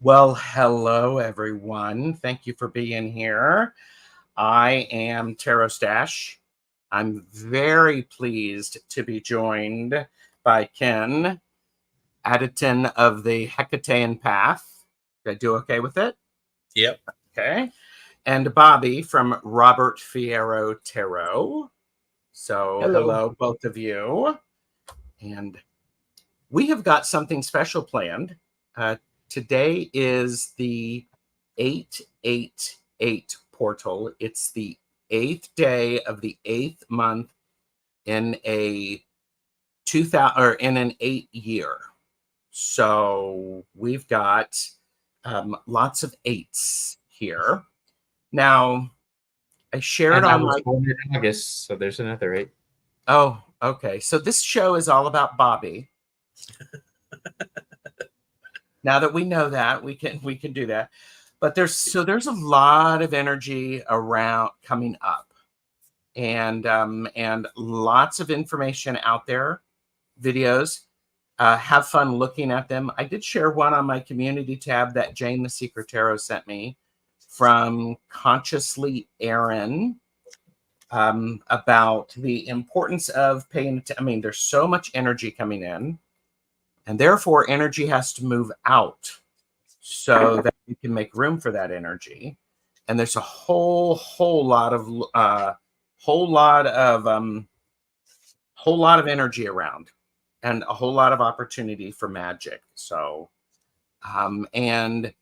Well, hello, everyone. Thank you for being here. I am Tarot Stash. I'm very pleased to be joined by Kenn, Payne of the Hekatean Path. Did I do okay with it? Yep. Okay. And Bobby from Robert Fierro Tarot. So hello, both of you. And we have got something special planned. Today is the 888 portal. It's the 8th day of the 8th month in a 2000 or in an 8 year. So we've got lots of 8s here. Now, I shared on my born in August, so there's another 8. Oh, okay. So this show is all about Bobby. Now that we know that, we can do that. But there's a lot of energy around coming up, and lots of information out there, videos. Have fun looking at them. I did share one on my community tab that Jane the Secret Tarot sent me from Consciously Aaron about the importance of paying attention. I mean, there's so much energy coming in, and therefore energy has to move out so that you can make room for that energy. And there's a whole lot of energy around, and a whole lot of opportunity for magic. So, and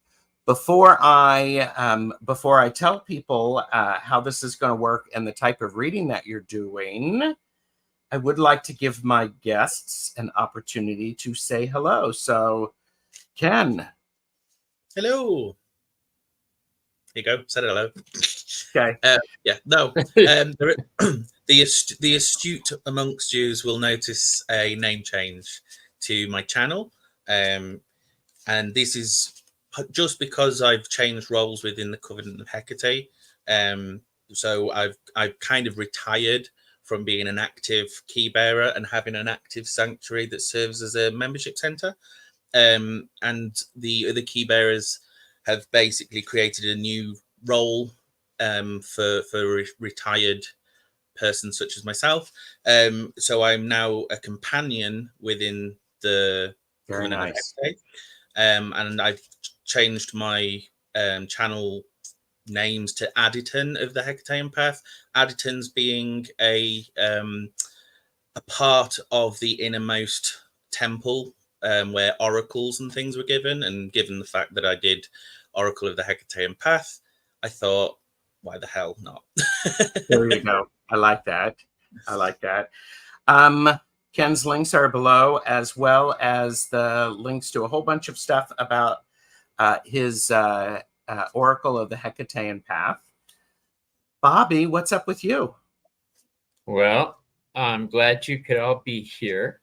before I tell people how this is going to work and the type of reading that you're doing, I would like to give my guests an opportunity to say hello. So, Kenn. Hello. Here you go. Said hello. Okay. Yeah. No. The astute amongst yous will notice a name change to my channel, and this is just because I've changed roles within the Covenant of Hekate. So I've kind of retired from being an active key bearer and having an active sanctuary that serves as a membership center. And the other key bearers have basically created a new role for retired persons such as myself. So I'm now a companion within the Covenant of Hekate. And I've changed my channel names to Additon of the Hekatean Path. Additons being a part of the innermost temple where oracles and things were given. And given the fact that I did Oracle of the Hekatean Path, I thought, why the hell not? There you go. I like that. Kenn's links are below, as well as the links to a whole bunch of stuff about his Oracle of the Hekatean Path. Bobby, what's up with you? Well, I'm glad you could all be here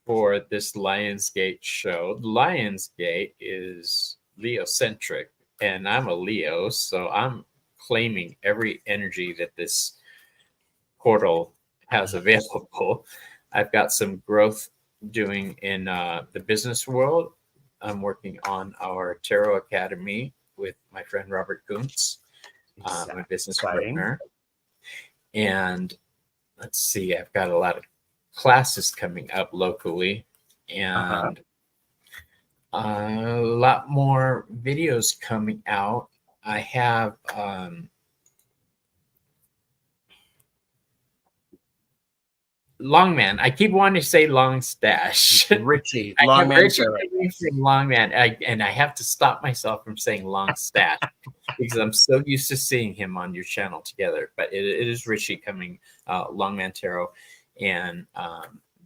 for this Lionsgate show. Lionsgate is Leo-centric, and I'm a Leo, so I'm claiming every energy that this portal has available. I've got some growth doing in the business world. I'm working on our Tarot Academy with my friend Robert Kuntz, my business partner. And let's see, I've got a lot of classes coming up locally, and a lot more videos coming out. I have Longman. I keep wanting to say Long Stash. Richie. Longman. And I have to stop myself from saying Long Stash because I'm so used to seeing him on your channel together. But it is Richie coming, Longman Tarot. And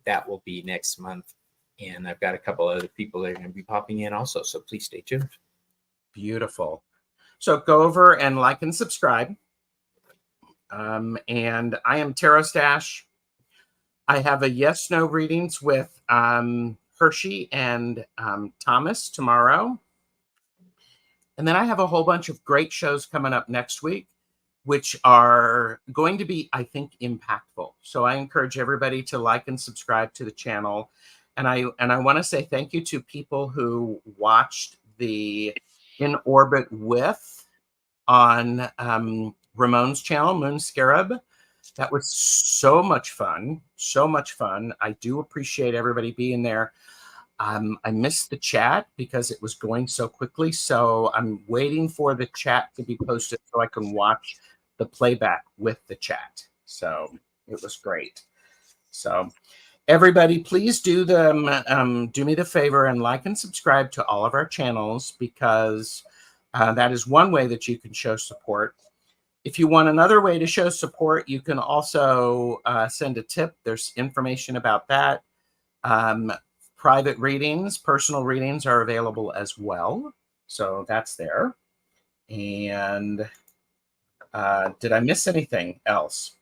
that will be next month. And I've got a couple other people that are going to be popping in also. So please stay tuned. Beautiful. So go over and like and subscribe. And I am Tarot Stash. I have a yes/no readings with Hershey and Thomas tomorrow. And then I have a whole bunch of great shows coming up next week, which are going to be, I think, impactful. So I encourage everybody to like and subscribe to the channel. And I want to say thank you to people who watched the in orbit with on Ramon's channel, Moon Scarab. That was so much fun. So much fun. I do appreciate everybody being there. I missed the chat because it was going so quickly. So I'm waiting for the chat to be posted so I can watch the playback with the chat. So it was great. So everybody, please do me the favor and like and subscribe to all of our channels, because that is one way that you can show support. If you want another way to show support, you can also send a tip. There's information about that. Private readings, personal readings are available as well. So that's there. And did I miss anything else?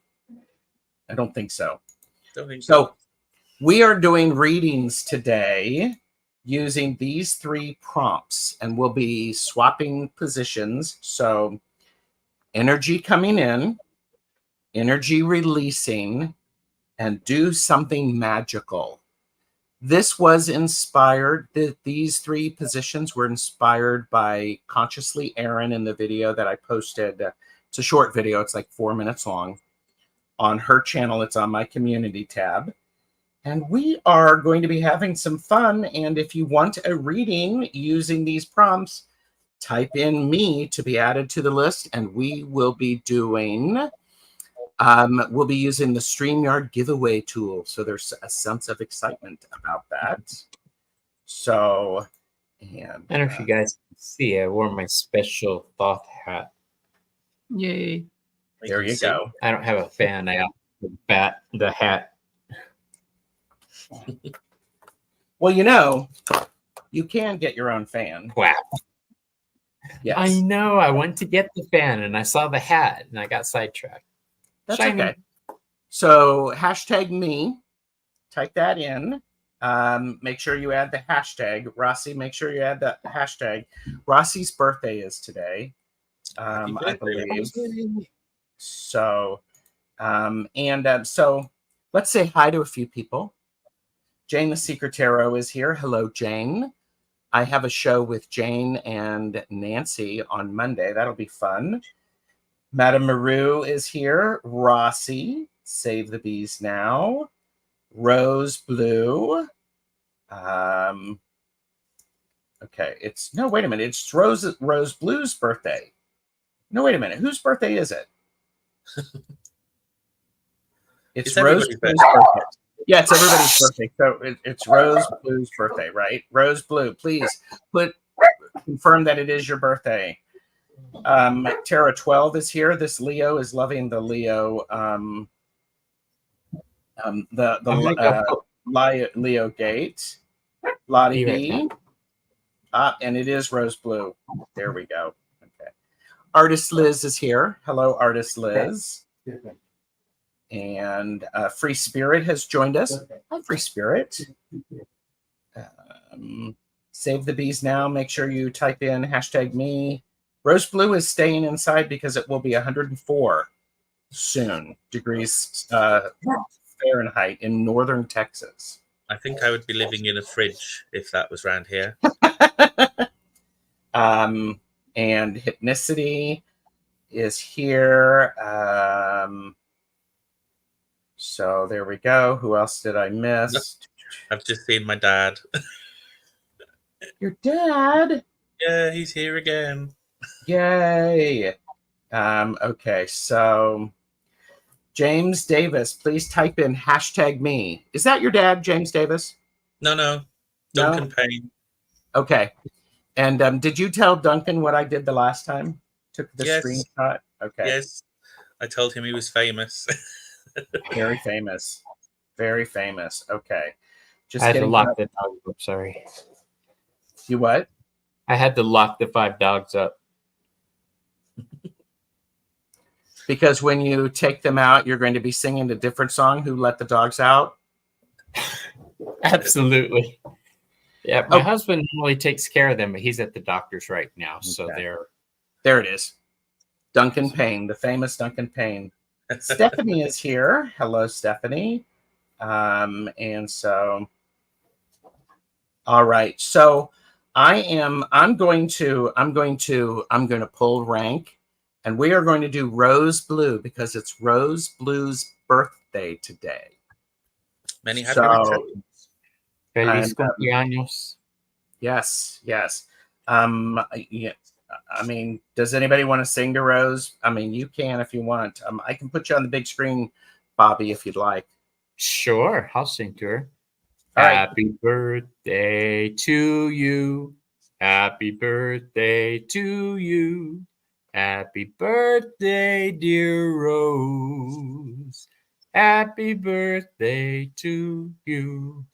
I don't think so. Don't think So we are doing readings today using these 3 prompts, and we'll be swapping positions. So energy coming in, energy releasing, and do something magical. This was inspired, these 3 positions were inspired by Consciously Erin in the video that I posted. It's a short video, it's like 4 minutes long. On her channel, it's on my community tab. And we are going to be having some fun. And if you want a reading using these prompts, type in me to be added to the list, and we will be doing... we'll be using the StreamYard giveaway tool. So there's a sense of excitement about that. So, and I don't know if you guys can see, I wore my special Thoth hat. Yay. there you go. I don't have a fan. I have the hat. Well, you know, you can get your own fan. Wow. Yes. I know. I went to get the fan and I saw the hat and I got sidetracked. That's Shiny. okay. So hashtag me, type that in. Make sure you add the hashtag. Rossi, make sure you add the hashtag. Rossi's birthday is today, I believe. So, so let's say hi to a few people. Jane the Secret Tarot is here. Hello, Jane. I have a show with Jane and Nancy on Monday. That'll be fun. Madame Maru is here. Rossi, Save the Bees Now. Rose Blue. Okay, it's no, wait a minute. It's Rose Blue's birthday. No, wait a minute. Whose birthday is it? It's Rose Blue's birthday. Yeah, it's everybody's birthday. So it's Rose Blue's birthday, right? Rose Blue, please confirm that it is your birthday. Tara 12 is here. This Leo is loving the Leo, Leo Gate. Lottie B. And it is Rose Blue. There we go. Okay. Artist Liz is here. Hello, Artist Liz. And Free Spirit has joined us. Hi, Free Spirit. Save the Bees Now. Make sure you type in hashtag me. Rose Blue is staying inside because it will be 104 soon degrees Fahrenheit in northern Texas. I think I would be living in a fridge if that was around here. And Hypnicity is here. So there we go. Who else did I miss? I've just seen my dad. Your dad? Yeah, he's here again. Yay. Okay, so James Davis, please type in hashtag me. Is that your dad, James Davis? No. Duncan Payne. Okay. And did you tell Duncan what I did the last time? Took the screenshot? Okay. Yes. I told him he was famous. Very famous. Very famous. Okay. I had to lock the dogs up. Sorry. You what? I had to lock the 5 dogs up. Because when you take them out, you're going to be singing a different song, Who Let the Dogs Out? Absolutely. Yeah, my husband normally takes care of them, but he's at the doctor's right now. So there it is. Duncan Payne, the famous Duncan Payne. Stephanie is here. Hello, Stephanie. And so, all right. So I'm going to pull rank, and we are going to do Rose Blue because it's Rose Blue's birthday today. Many happy So, returns. Feliz And, cumpleaños. yes. Yeah, I mean, does anybody want to sing to Rose? I mean, you can if you want. I can put you on the big screen, Bobby, if you'd like. Sure, I'll sing to her. All right. Happy birthday to you. Happy birthday to you. Happy birthday, dear Rose. Happy birthday to you.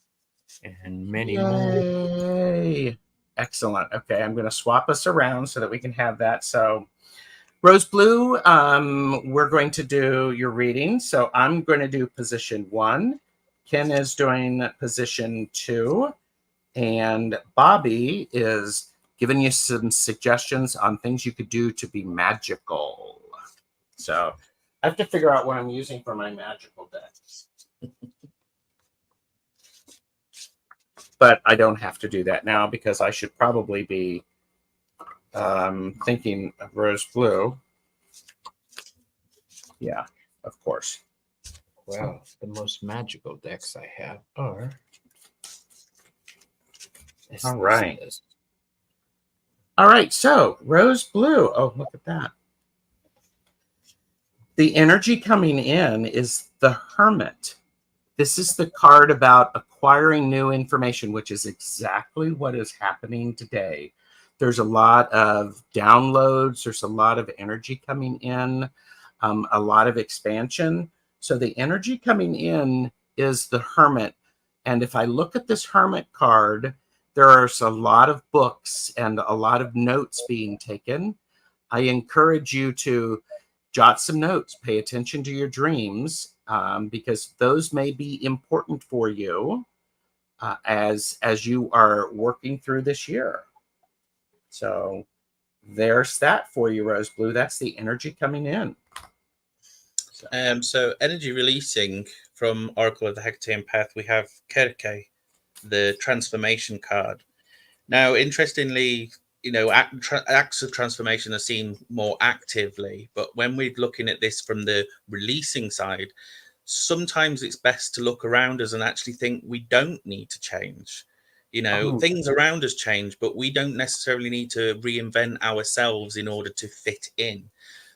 And many more. Yay. Excellent. Okay, I'm going to swap us around so that we can have that. So, Rose Blue, we're going to do your reading. So I'm going to do position 1. Kenn is doing position 2. And Bobby is giving you some suggestions on things you could do to be magical. So I have to figure out what I'm using for my magical decks. But I don't have to do that now because I should probably be thinking of Rose Blue. Yeah, of course. Well, the most magical decks I have are. All right. All right, so Rose Blue. Oh, look at that. The energy coming in is the Hermit. This is the card about acquiring new information, which is exactly what is happening today. There's a lot of downloads. There's a lot of energy coming in, a lot of expansion. So the energy coming in is the Hermit. And if I look at this Hermit card, there's a lot of books and a lot of notes being taken. I encourage you to jot some notes, pay attention to your dreams, because those may be important for you as you are working through this year. So there's that for you, Rose Blue. That's the energy coming in. So energy releasing from Oracle of the Hekatean Path, we have Hekate, the transformation card. Now, interestingly, acts of transformation are seen more actively, but when we're looking at this from the releasing side, sometimes it's best to look around us and actually think we don't need to change. Things around us change, but we don't necessarily need to reinvent ourselves in order to fit in.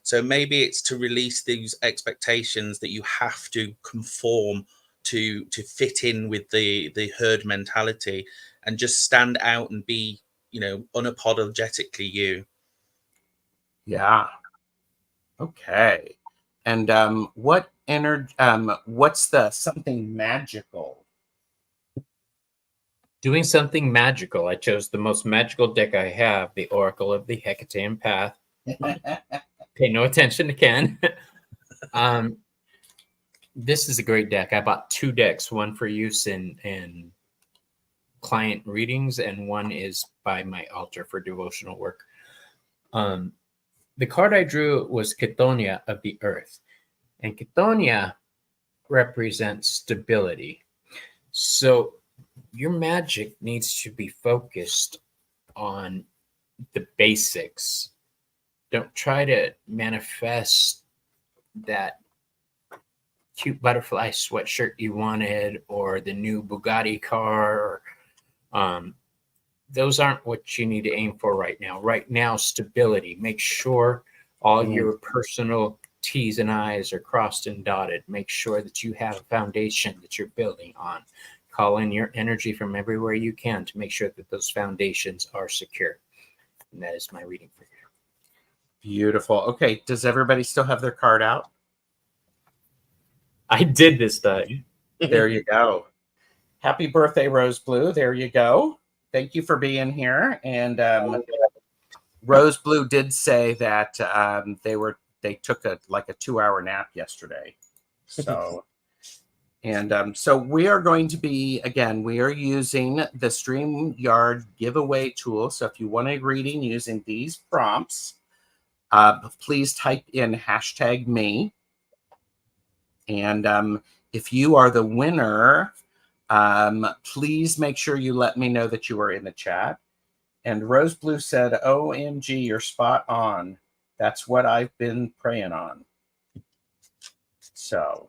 So maybe it's to release these expectations that you have to conform to fit in with the herd mentality and just stand out and be, unapologetically you. Yeah. Okay. And what energy? What's the something magical? Doing something magical. I chose the most magical deck I have, the Oracle of the Hekatean Path. Pay no attention to Kenn. This is a great deck. I bought 2 decks, one for use in client readings, and one is by my altar for devotional work. The card I drew was Chthoniya of the Earth, and Chthoniya represents stability. So your magic needs to be focused on the basics. Don't try to manifest that cute butterfly sweatshirt you wanted or the new Bugatti car. Those aren't what you need to aim for right now. Right now, stability. Make sure all your personal T's and I's are crossed and dotted. Make sure that you have a foundation that you're building on. Call in your energy from everywhere you can to make sure that those foundations are secure. And that is my reading for you. Beautiful. Okay. Does everybody still have their card out? I did this time. There you go. Happy birthday, Rose Blue. There you go. Thank you for being here. And Rose Blue did say that they took a 2-hour nap yesterday. So, and so we are going to be, again, we are using the StreamYard giveaway tool. So if you want a reading using these prompts, please type in #me. And if you are the winner, please make sure you let me know that you are in the chat. And Rose Blue said, OMG, you're spot on. That's what I've been praying on. So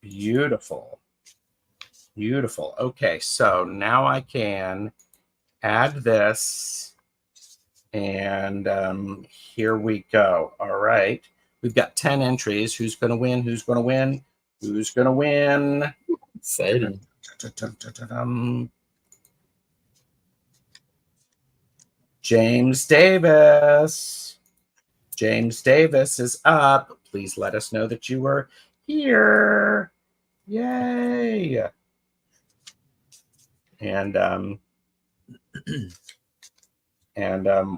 beautiful. Beautiful. Okay, so now I can add this. And here we go. All right. We've got 10 entries. Who's going to win? Who's going to win? Who's going to win? Exciting. James Davis. James Davis is up. Please let us know that you were here. Yay. And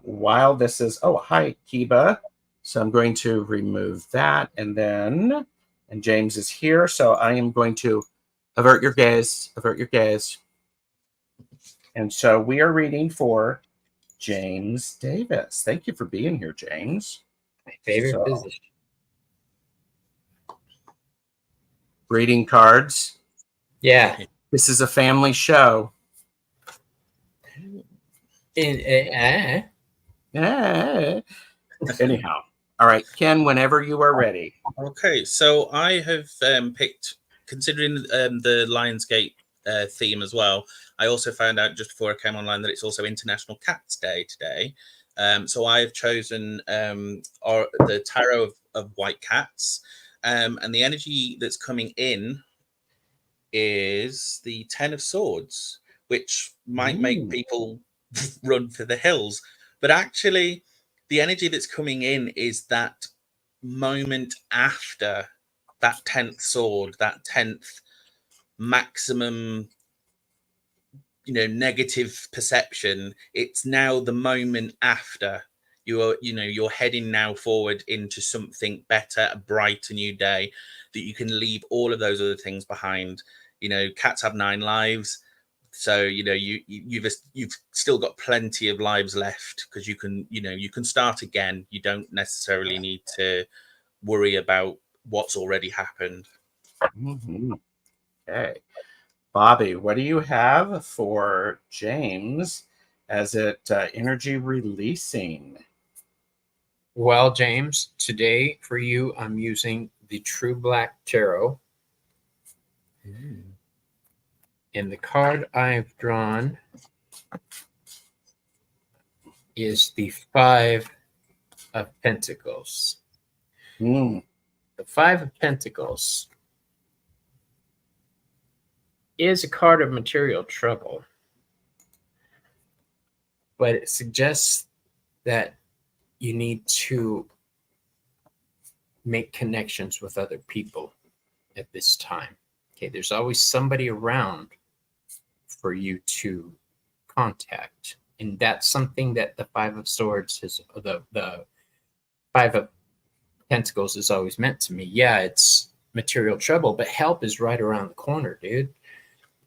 while this is, oh, hi, Kiba. So I'm going to remove that. And James is here. So I am going to avert your gaze. And so we are reading for James Davis. Thank you for being here, James. My favorite position. Reading cards. Yeah. This is a family show. Eh. Anyhow. All right, Ken, whenever you are ready. Okay, so I have picked, considering the Lionsgate theme as well, I also found out just before I came online that it's also International Cats Day today. So I've chosen the Tarot of White Cats. And the energy that's coming in is the Ten of Swords, which might make people run for the hills. But actually, the energy that's coming in is that moment after that 10th sword, that 10th maximum, negative perception. It's now the moment after you're heading now forward into something better, a brighter new day, that you can leave all of those other things behind. Cats have 9 lives. So you've still got plenty of lives left, because you can start again. You don't necessarily need to worry about what's already happened. Mm-hmm. Okay, Bobby, what do you have for James as it energy releasing? Well, James, today for you, I'm using the True Black Tarot. And the card I've drawn is the 5 of Pentacles. The 5 of Pentacles is a card of material trouble, but it suggests that you need to make connections with other people at this time. Okay, there's always somebody around for you to contact, and that's something that the 5 of Swords is, the 5 of Pentacles is always meant to me. Yeah, it's material trouble, but help is right around the corner, dude.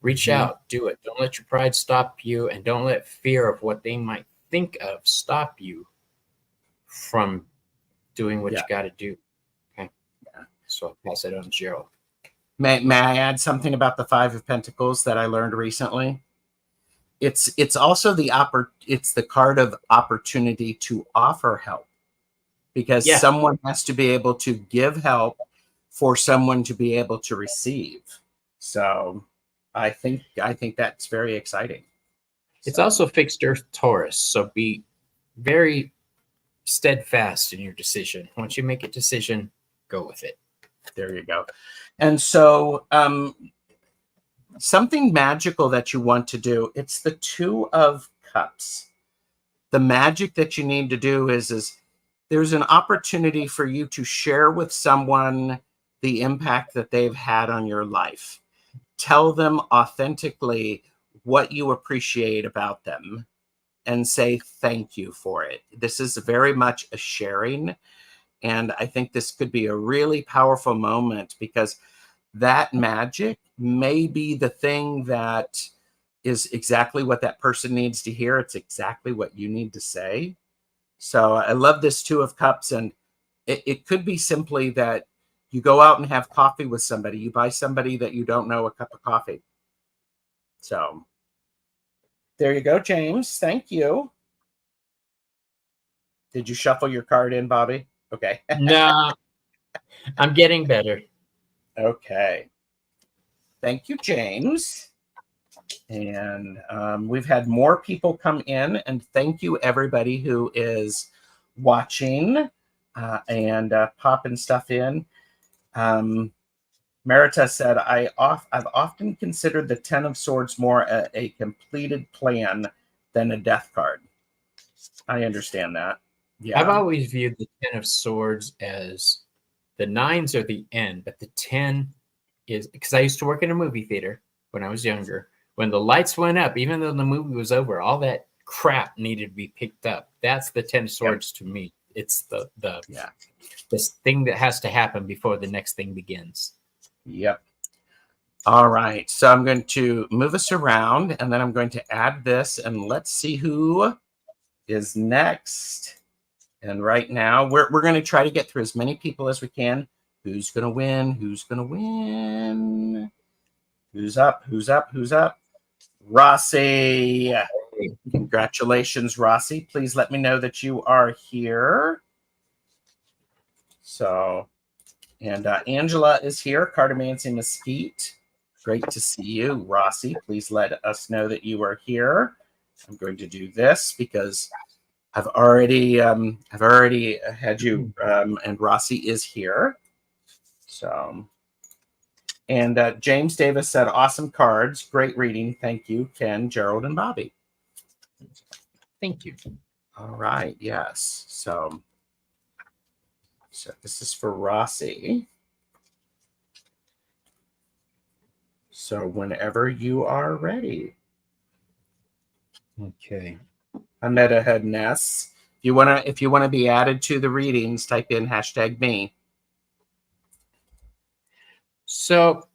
Reach out, do it. Don't let your pride stop you, and don't let fear of what they might think of stop you from doing what you got to do. Okay, so I'll pass it on to Gerald. May I add something about the 5 of Pentacles that I learned recently? It's also it's the card of opportunity to offer help, because someone has to be able to give help for someone to be able to receive. So I think that's very exciting. It's also fixed Earth Taurus, so be very steadfast in your decision. Once you make a decision, go with it. There you go. And so something magical that you want to do, it's the 2 of Cups. The magic that you need to do is there's an opportunity for you to share with someone the impact that they've had on your life. Tell them authentically what you appreciate about them and say thank you for it. This is very much a sharing. And I think this could be a really powerful moment, because that magic may be the thing that is exactly what that person needs to hear. It's exactly what you need to say. So I love this 2 of Cups. And it could be simply that you go out and have coffee with somebody. You buy somebody that you don't know a cup of coffee. So There you go, James. Thank you. Did you shuffle your card in, Bobby? Okay. No, I'm getting better. Okay. Thank you, James. And we've had more people come in, and thank you everybody who is watching and popping stuff in. Marita said, I've often considered the Ten of Swords more a completed plan than a death card. I understand that. Yeah. I've always viewed the Ten of Swords as the nines are the end, but the 10 is, because I used to work in a movie theater when I was younger. When the lights went up, even though the movie was over, all that crap needed to be picked up. That's the 10 of Swords to me. It's the this thing that has to happen before the next thing begins. Yep. All right. So I'm going to move us around, and then I'm going to add this, and let's see who is next. And right now, we're going to try to get through as many people as we can. Who's going to win? Who's going to win? Who's up? Who's up? Who's up? Rossi. Congratulations, Rossi. Please let me know that you are here. So, and Angela is here, Cartomancy Mesquite. Great to see you, Rossi. Please let us know that you are here. I'm going to do this because I've already had you, and Rossi is here. So, and James Davis said, awesome cards, great reading. Thank you, Ken, Gerald, and Bobby. Thank you. All right, yes. So this is for Rossi. So whenever you are ready. Okay. I met a head Ness. If you wanna be added to the readings, type in #me. So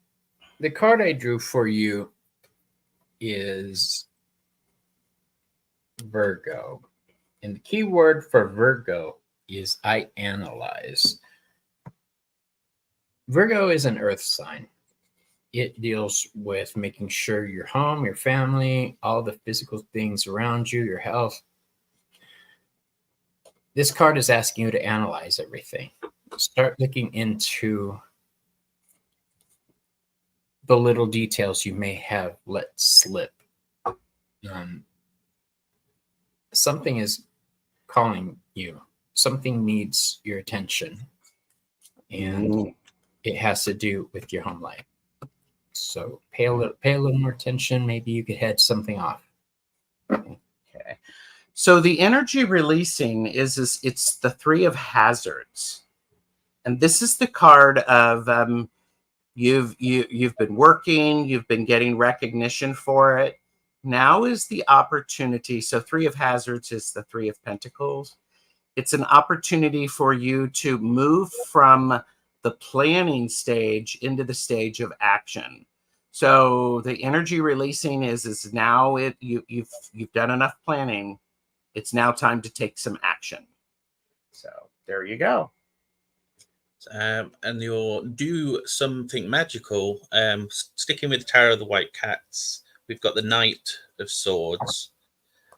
the card I drew for you is Virgo. And the key word for Virgo is I analyze. Virgo is an earth sign. It deals with making sure your home, your family, all the physical things around you, your health. This card is asking you to analyze everything. Start looking into the little details you may have let slip. Something is calling you. Something needs your attention. And it has to do with your home life. So pay a little more attention. Maybe you could head something off. Okay. So the energy releasing is it's the Three of Hazards. And this is the card of you've been working, you've been getting recognition for it. Now is the opportunity. So Three of Hazards is the Three of Pentacles. It's an opportunity for you to move from the planning stage into the stage of action. So the energy releasing is now you've done enough planning. It's now time to take some action. So there you go. And you'll do something magical. Sticking with Tarot of the White Cats, we've got the Knight of Swords.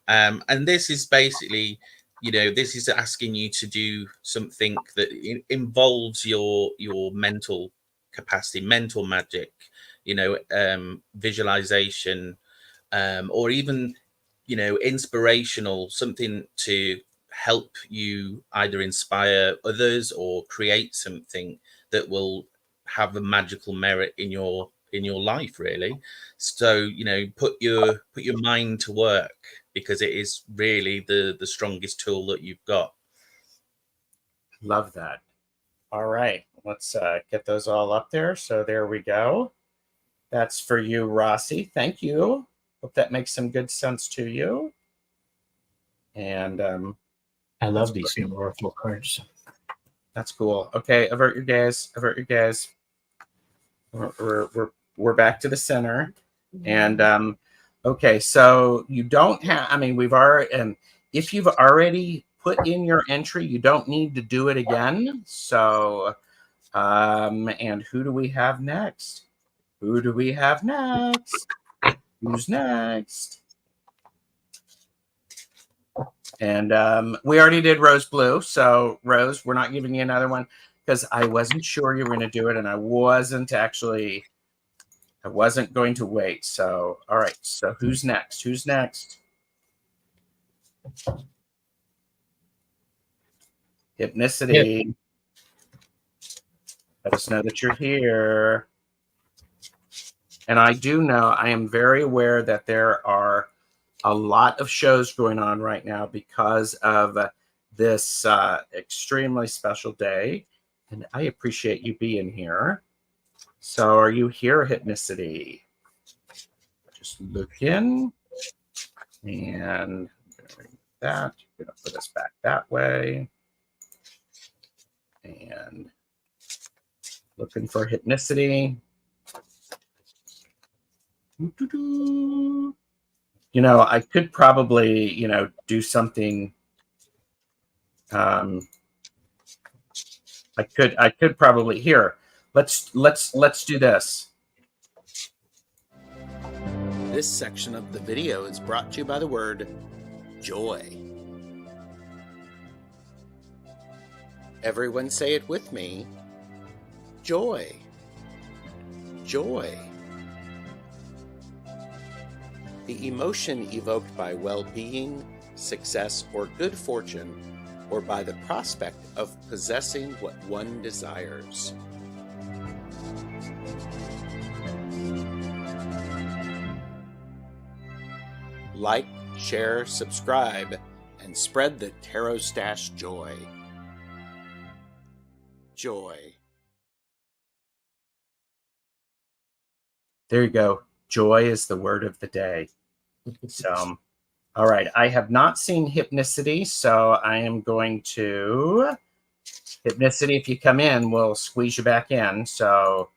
And this is basically, this is asking you to do something that involves your mental capacity, mental magic, visualization, or even, inspirational, something to help you either inspire others or create something that will have a magical merit in your life, really. So put your mind to work, because it is really the strongest tool that you've got. Love that. All right, let's get those all up there. So there we go. That's for you, Rossi. Thank you. Hope that makes some good sense to you. And I love these new oracle cards. that's cool. Okay, avert your gaze. Avert your gaze. We're back to the center. And okay, so you don't have. I mean, we've already. And if you've already put in your entry, you don't need to do it again. So, and who do we have next? Who do we have next? Who's next? And we already did rose blue. So Rose, we're not giving you another one because I wasn't sure you were going to do it. And I wasn't going to wait. So, all right. So who's next? Who's next? Hypnicity. Let us know that you're here. And I do know, I am very aware that there are a lot of shows going on right now because of this extremely special day. And I appreciate you being here. So are you here, Hypnicity? Just looking. And that. I'm going to put us back that way. And looking for Hypnicity. You know, I could probably, you know, do something. I could probably here. Let's do this. This section of the video is brought to you by the word joy. Everyone say it with me. Joy. Joy. The emotion evoked by well-being, success, or good fortune, or by the prospect of possessing what one desires. Like, share, subscribe, and spread the Tarot Stash joy. Joy. There you go. Joy is the word of the day. So, all right. I have not seen Hypnicity, so I am going to... Hypnicity, if you come in, we'll squeeze you back in. So,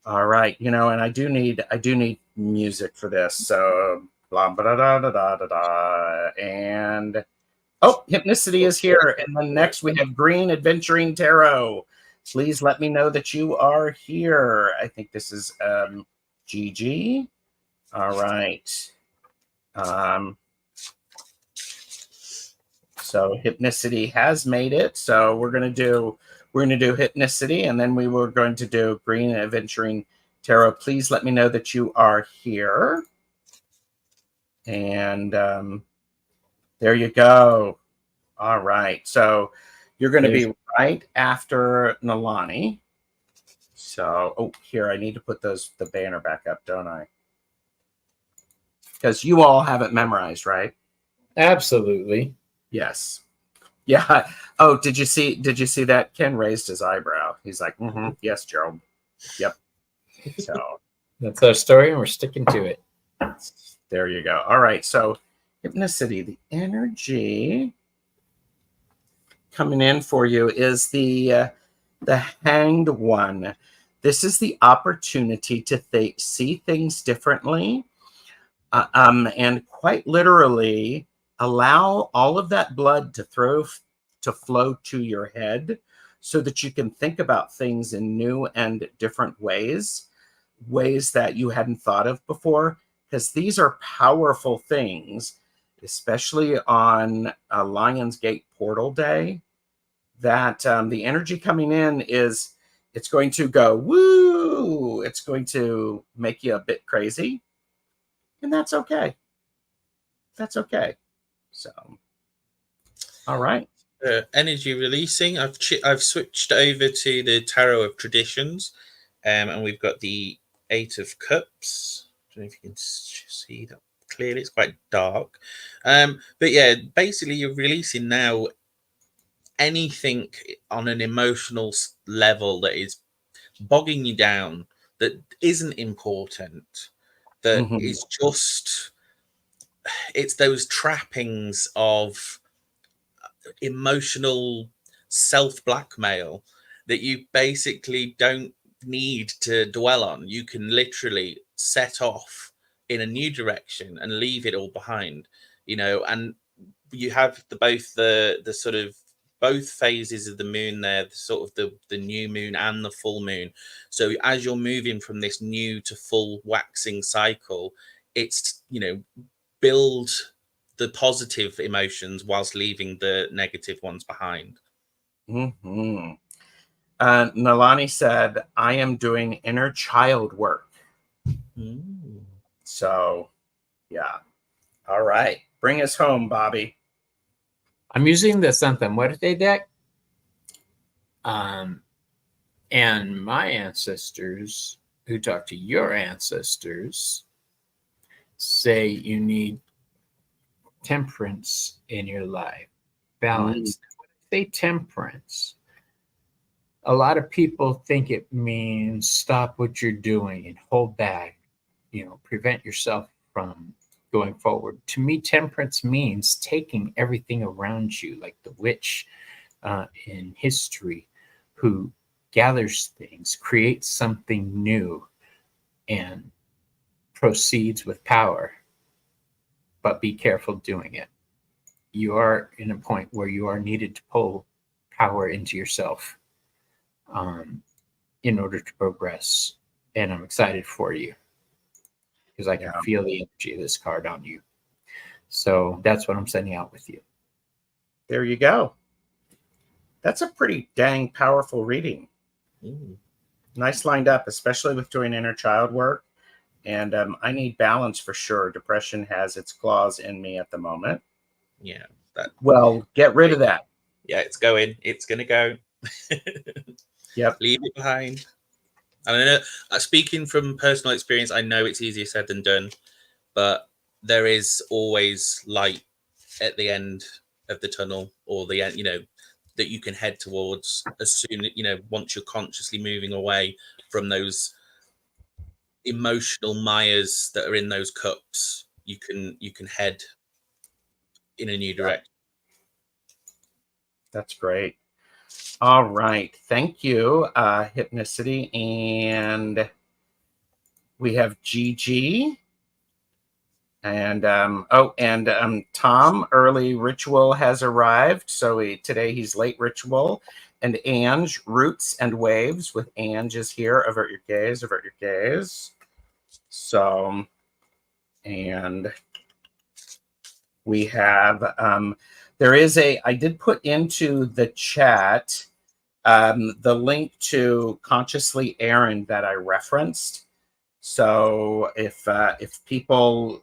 all right. You know, and I do need music for this. So, blah, blah, da, da, da, da, da. And, oh, Hypnicity is here. And then next we have Green Adventuring Tarot. Please let me know that you are here. I think this is Gigi. All right. So Hypnicity has made it. So we're gonna do Hypnicity, and then we were going to do Green Adventuring Tarot. Please let me know that you are here. And there you go. All right. So you're going to be right after Nalani. So, oh, here, I need to put the banner back up, don't I? Because you all have it memorized, right? Absolutely. Yes. Yeah. Oh, did you see that? Ken raised his eyebrow. He's like, yes, Gerald. Yep. So that's our story, and we're sticking to it. There you go. All right. So Hypnicity, the energy coming in for you is the Hanged One. This is the opportunity to see things differently, and quite literally allow all of that blood to flow to your head, so that you can think about things in new and different ways that you hadn't thought of before. Because these are powerful things, especially on a Lionsgate Portal Day, that the energy coming in is, it's going to go, woo! It's going to make you a bit crazy. And that's okay. That's okay. So, all right. Energy releasing. I've switched over to the Tarot of Traditions, and we've got the Eight of Cups. I don't know if you can see that clearly. It's quite dark, but yeah, basically you're releasing now anything on an emotional level that is bogging you down, that isn't important, that is just, it's those trappings of emotional self-blackmail that you basically don't need to dwell on. You can literally set off in a new direction and leave it all behind, you know. And you have the sort of both phases of the moon there, the sort of the new moon and the full moon. So as you're moving from this new to full waxing cycle, it's, you know, build the positive emotions whilst leaving the negative ones behind. Mm-hmm. Nalani said, I am doing inner child work. So, yeah. All right. Bring us home, Bobby. I'm using the Santa Muerte deck. And my ancestors who talk to your ancestors say you need temperance in your life, balance. When I say temperance, a lot of people think it means stop what you're doing and hold back, prevent yourself from going forward. To me, temperance means taking everything around you, like the witch in history who gathers things, creates something new, and proceeds with power. But be careful doing it. You are in a point where you are needed to pull power into yourself in order to progress. And I'm excited for you because I can feel the energy of this card on you. So that's what I'm sending out with you. There you go. That's a pretty dang powerful reading. Nice lined up, especially with doing inner child work. And I need balance for sure. Depression has its claws in me at the moment. Yeah. Well, get rid of that. Yeah, it's going. It's going to go. Yep. Leave it behind. And I know, speaking from personal experience, I know it's easier said than done, but there is always light at the end of the tunnel, or the end, that you can head towards as soon, once you're consciously moving away from those emotional mires that are in those cups. You can head in a new direction. That's great. All right. Thank you, Hypnicity. And we have Gigi. And Tom, early ritual has arrived. So today he's late ritual. And Ange, roots and waves with Ange is here. Avert your gaze, avert your gaze. So, and we have, I did put into the chat the link to Consciously Aaron that I referenced. So if people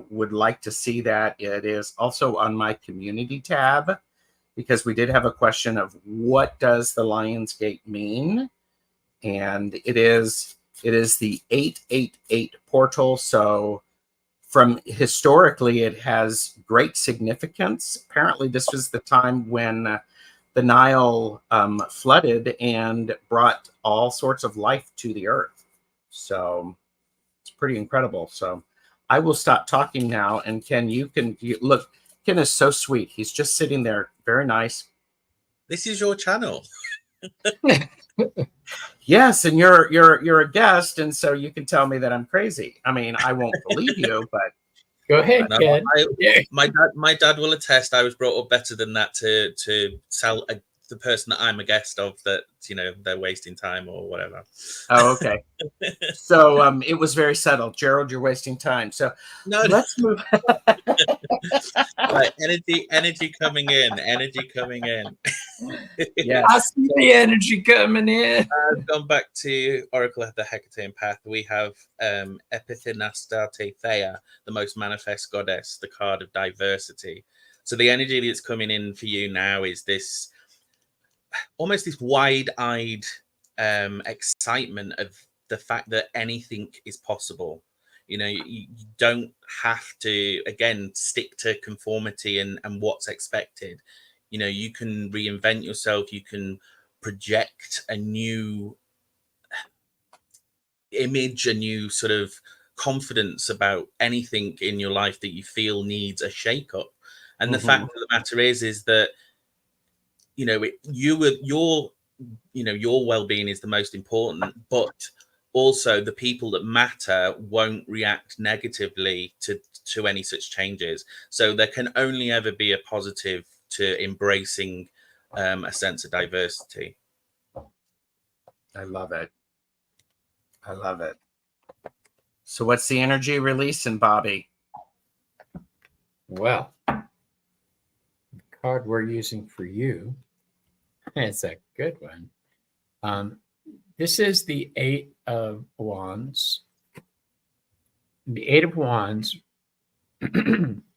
would like to see that, it is also on my community tab, because we did have a question of what does the Lion's Gate mean? And it is the 888 portal. So from historically, it has great significance. Apparently, this was the time when the Nile flooded and brought all sorts of life to the earth. So it's pretty incredible. So I will stop talking now. And Kenn, you look, Kenn is so sweet. He's just sitting there. Very nice. This is your channel. Yes, and you're a guest, and so you can tell me that I'm crazy. I mean, I won't believe you, but go ahead, Kenn. My dad will attest. I was brought up better than that to sell the person that I'm a guest of that they're wasting time or whatever. Oh, okay. So it was very subtle. Gerald, you're wasting time. So let's move. Right, energy coming in. Yes. I see the energy coming in. I've gone back to Oracle of the Hekatean Path. We have Epithenastarte Thea, the most manifest goddess, the card of diversity. So the energy that's coming in for you now is this almost this wide-eyed excitement of the fact that anything is possible. You don't have to, again, stick to conformity and what's expected. You can reinvent yourself. You can project a new image, a new sort of confidence about anything in your life that you feel needs a shake-up. And the fact of the matter is that your well-being is the most important, but also the people that matter won't react negatively to any such changes. So there can only ever be a positive to embracing a sense of diversity. I love it. So what's the energy releasing, Bobby? Well, card we're using for you. It's a good one. This is the Eight of Wands. The Eight of Wands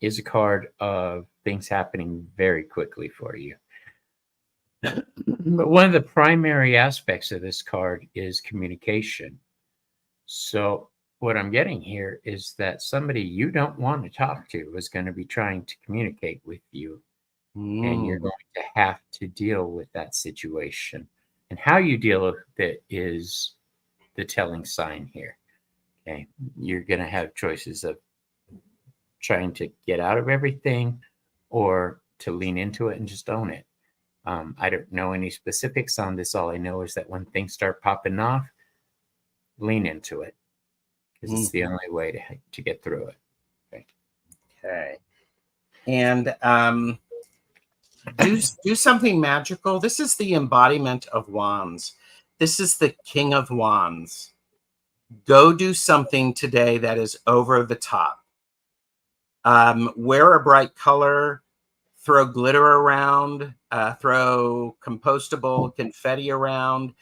is a card of things happening very quickly for you. But one of the primary aspects of this card is communication. So what I'm getting here is that somebody you don't want to talk to is going to be trying to communicate with you, and you're going to have to deal with that situation. And how you deal with it is the telling sign here. Okay, you're going to have choices of trying to get out of everything or to lean into it and just own it. I don't know any specifics on this. All I know is that when things start popping off, lean into it, because it's the only way to get through it. Okay. And do something magical. This is the embodiment of wands. This is the King of Wands. Go do something today that is over the top. Wear a bright color, throw glitter around, throw compostable confetti around,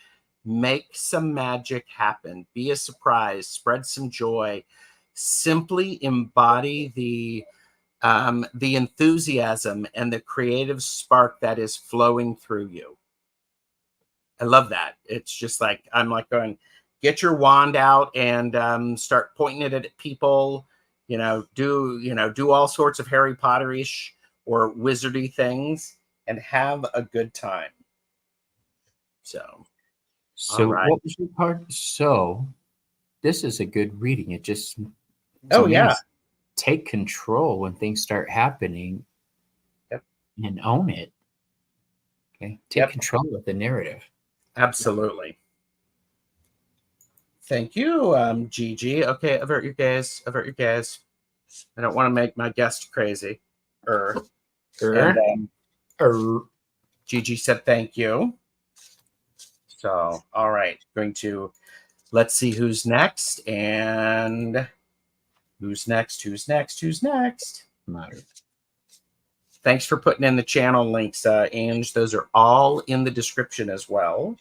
make some magic happen. Be a surprise, spread some joy. Simply embody the enthusiasm and the creative spark that is flowing through you. I love that. It's just like, I'm like going, get your wand out and start pointing it at people. Do all sorts of Harry Potter-ish or wizardy things and have a good time. So right. What was your card? So this is a good reading. It just take control when things start happening. Yep. And own it. Okay, take control of the narrative. Absolutely. Thank you, Gigi. Okay, avert your gaze. Avert your gaze. I don't want to make my guest crazy. Gigi said thank you. So, all right. Let's see who's next. And who's next? Thanks for putting in the channel links, Ange. Those are all in the description as well.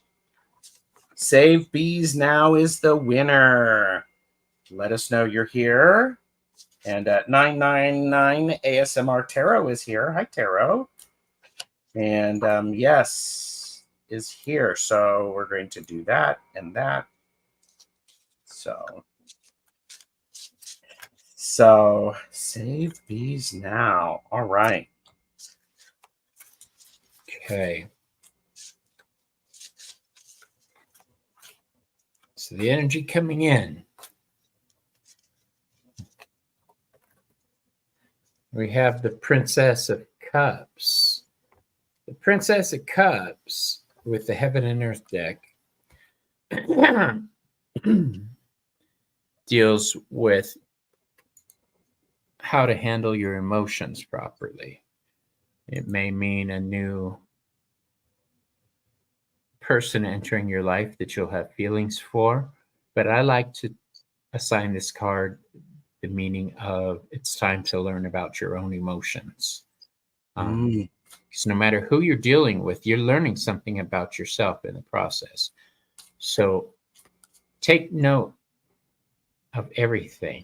Save Bees Now is the winner. Let us know you're here. And 999 ASMR Tarot is here. Hi, Tarot. And yes, is here. So we're going to do that and that. So Save Bees Now. All right. Okay. So the energy coming in. We have the Princess of Cups. The Princess of Cups with the Heaven and Earth deck deals with how to handle your emotions properly. It may mean a new person entering your life that you'll have feelings for, but I like to assign this card the meaning of it's time to learn about your own emotions. So no matter who you're dealing with, you're learning something about yourself in the process. So take note of everything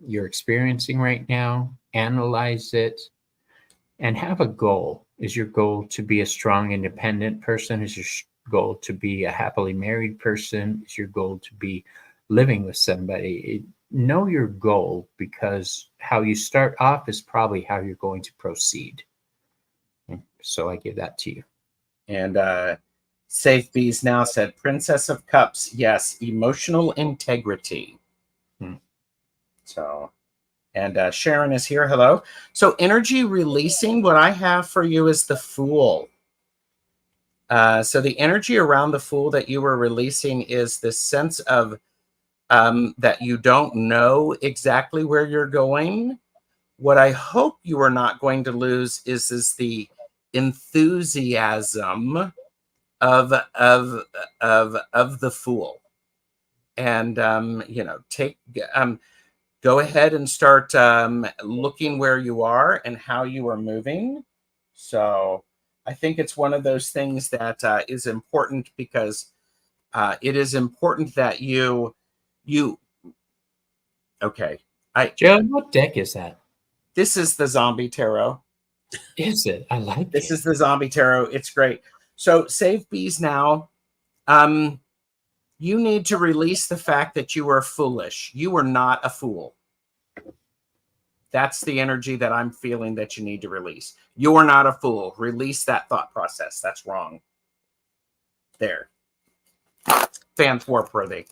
you're experiencing right now, analyze it, and have a goal. Is your goal to be a strong, independent person? Is your goal to be a happily married person? Is your goal to be living with somebody? Know your goal, because how you start off is probably how you're going to proceed. So I give that to you. And Safe Bees Now said, Princess of Cups, yes, emotional integrity. So, and Sharon is here. Hello. So energy releasing, what I have for you is the Fool. So the energy around the Fool that you were releasing is this sense of that you don't know exactly where you're going. What I hope you are not going to lose is the enthusiasm of the Fool. And go ahead and start looking where you are and how you are moving. So I think it's one of those things that is important, because it is important that you okay. Gerald, what deck is that? This is the Zombie Tarot. Is it? I like This it. is the Zombie Tarot. It's great. So save bees now. You need to release the fact that you are foolish. You are not a fool. That's the energy that I'm feeling that you need to release. You are not a fool. Release that thought process. That's wrong. There. Fan warp worthy.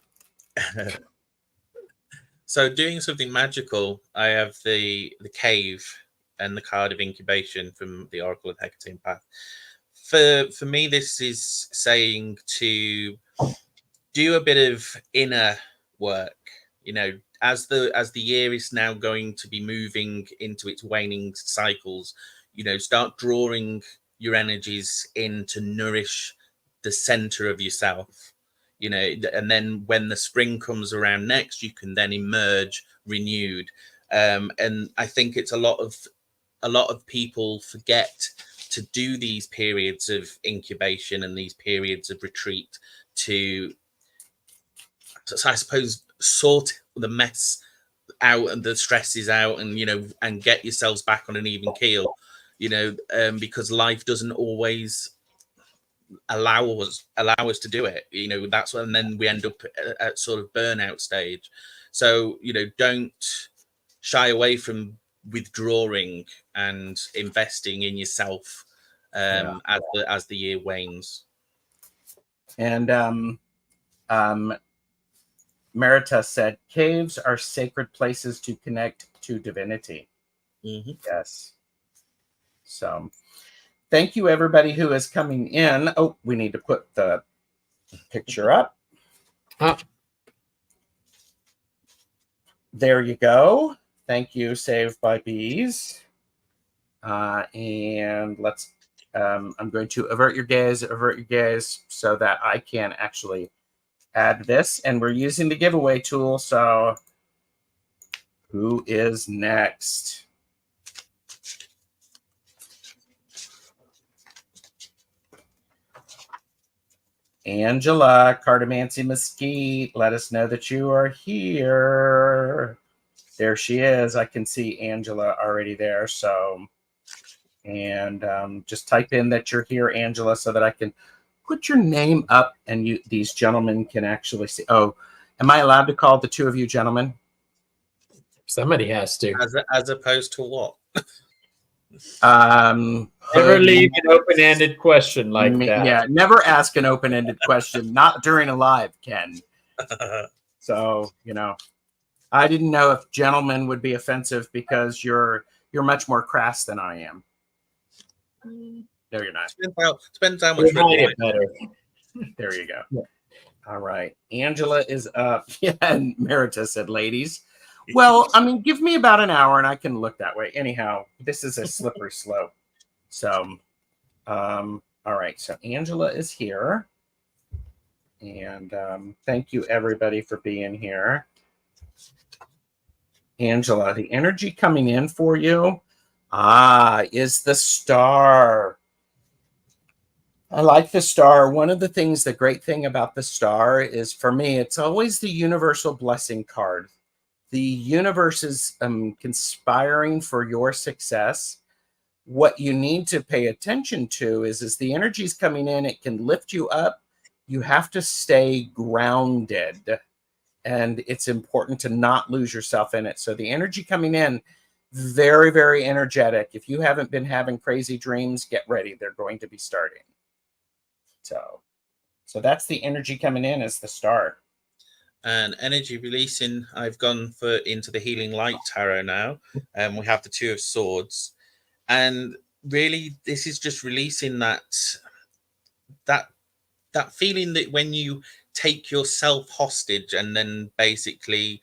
So doing something magical, I have the cave and the card of incubation from the Oracle of Hekatean Path. For me, this is saying to do a bit of inner work. You know, as the year is now going to be moving into its waning cycles, you know, start drawing your energies in to nourish the center of yourself. You know, and then when the spring comes around next, you can then emerge renewed. And I think it's a lot of people forget to do these periods of incubation and these periods of retreat to, so I suppose, sort the mess out and the stresses out, and you know, and get yourselves back on an even keel. You know, because life doesn't always allow us to do it. You know, that's when then we end up at sort of burnout stage. So you know, don't shy away from withdrawing and investing in yourself as the year wanes. And Merita said, caves are sacred places to connect to divinity. Mm-hmm. Yes. So thank you, everybody who is coming in. Oh, we need to put the picture up. There you go. Thank you, Saved by Bees. And let's, I'm going to avert your gaze so that I can actually add this. And we're using the giveaway tool. So who is next? Angela, Cartomancy Mesquite, let us know that you are here. There she is. I can see Angela already there. So, and just type in that you're here, Angela, so that I can put your name up and these gentlemen can actually see. Oh, am I allowed to call the two of you gentlemen? Somebody has to. As opposed to what? Never leave an open-ended question like that. Yeah, never ask an open-ended question, not during a live, Ken. So, you know, I didn't know if gentlemen would be offensive because you're much more crass than I am. No, you're not. Depends how much better. There you go. Yeah. All right. Angela is up. Yeah, and Merita said, ladies. Well, I mean, give me about an hour and I can look that way. Anyhow, this is a slippery slope. So, all right. So Angela is here. And thank you, everybody, for being here. Angela, the energy coming in for you is the star. I like the star. One of the things, the great thing about the star is, for me, it's always the universal blessing card. The universe is conspiring for your success. What you need to pay attention to is the energy's coming in. It can lift you up. You have to stay grounded. And it's important to not lose yourself in it. So the energy coming in, very, very energetic. If you haven't been having crazy dreams, get ready. They're going to be starting. So that's the energy coming in as the star. And energy releasing, I've gone into the Healing Light Tarot now. We have the Two of Swords. And really, this is just releasing that feeling that when you take yourself hostage and then basically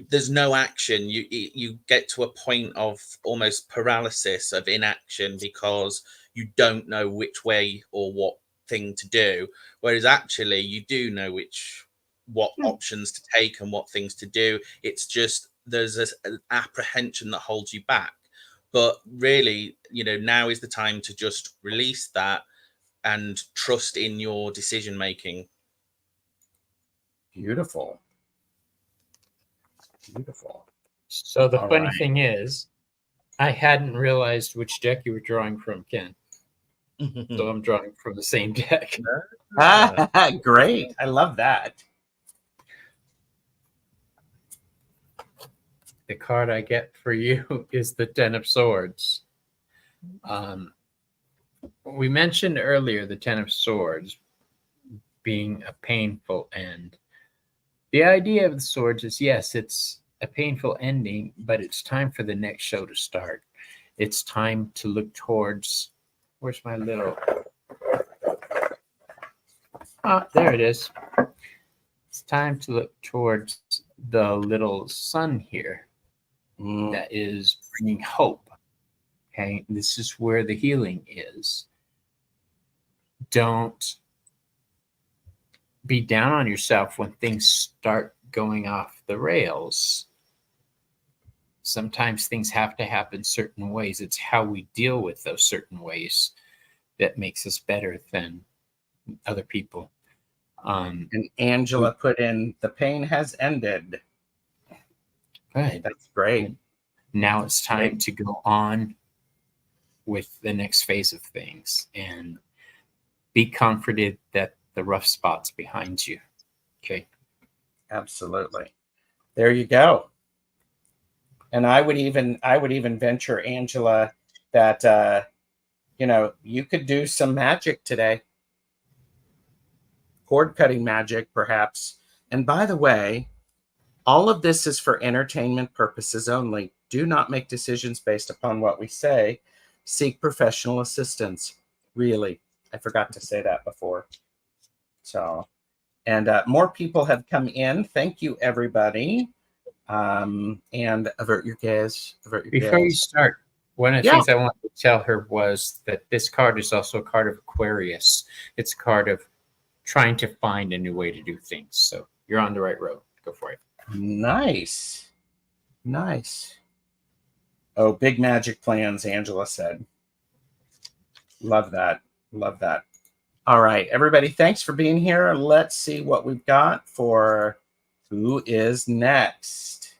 there's no action, you get to a point of almost paralysis, of inaction, because you don't know which way or what thing to do, whereas actually you do know which what options to take and what things to do. It's just there's an apprehension that holds you back. But really, now is the time to just release that and trust in your decision making. Beautiful. Beautiful. So the All funny right. thing is, I hadn't realized which deck you were drawing from, Ken. So I'm drawing from the same deck. Great. I love that. The card I get for you is the Ten of Swords. We mentioned earlier the Ten of Swords being a painful end. The idea of the swords is, yes, it's a painful ending, but it's time for the next show to start. It's time to look towards, where's my little, there it is. It's time to look towards the little sun here that is bringing hope. Okay, this is where the healing is. Don't be down on yourself when things start going off the rails. Sometimes things have to happen certain ways. It's how we deal with those certain ways that makes us better than other people. And Angela put in, the pain has ended. Good. That's great. Now it's time to go on with the next phase of things and be comforted that the rough spot's behind you. Okay. Absolutely. There you go. And I would even venture, Angela, that you could do some magic today. Cord cutting magic, perhaps. And by the way, all of this is for entertainment purposes only. Do not make decisions based upon what we say. Seek professional assistance. Really. I forgot to say that before. So, and more people have come in. Thank you, everybody. And avert your gaze. Before you start, one of the things I wanted to tell her was that this card is also a card of Aquarius. It's a card of trying to find a new way to do things. So you're on the right road. Go for it. Nice. Nice. Oh, big magic plans, Angela said. Love that. Love that. All right, everybody, thanks for being here. Let's see what we've got for who is next.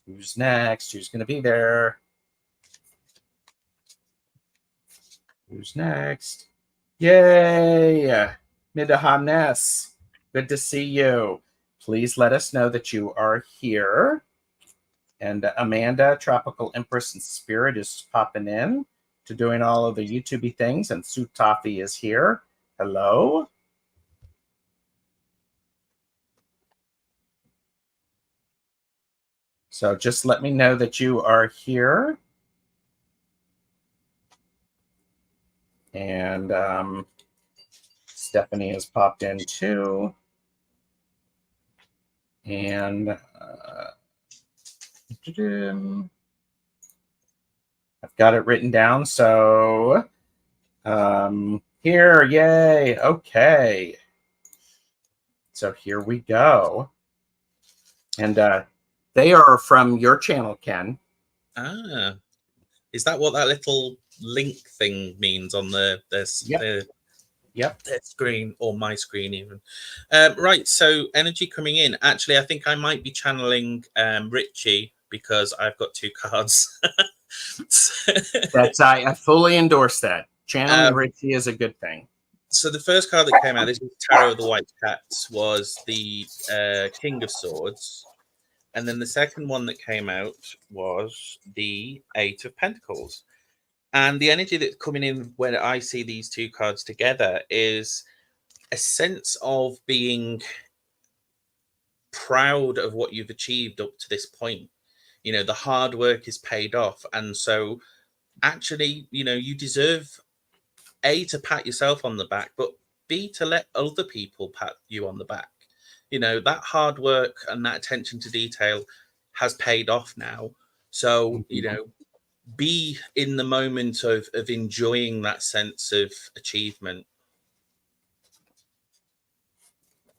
Who's next? Who's going to be there? Who's next? Yay! Midahanes. Good to see you. Please let us know that you are here. And Amanda, Tropical Empress and Spirit, is popping in to doing all of the YouTube-y things. And Sutafi is here. Hello. So just let me know that you are here. And Stephanie has popped in too. And I've got it written down. So here, yay. Okay. So here we go. And they are from your channel, Ken. Is that what that little link thing means on their screen, or my screen even? Right, so energy coming in. Actually, I think I might be channeling Richie because I've got two cards. I fully endorse that. Channeling Richie is a good thing. So the first card that came out, this is Tarot of the White Cats, was the King of Swords. And then the second one that came out was the Eight of Pentacles. And the energy that's coming in when I see these two cards together is a sense of being proud of what you've achieved up to this point. The hard work is paid off. And so actually, you deserve A, to pat yourself on the back, but B, to let other people pat you on the back. That hard work and that attention to detail has paid off now. So, be in the moment of enjoying that sense of achievement.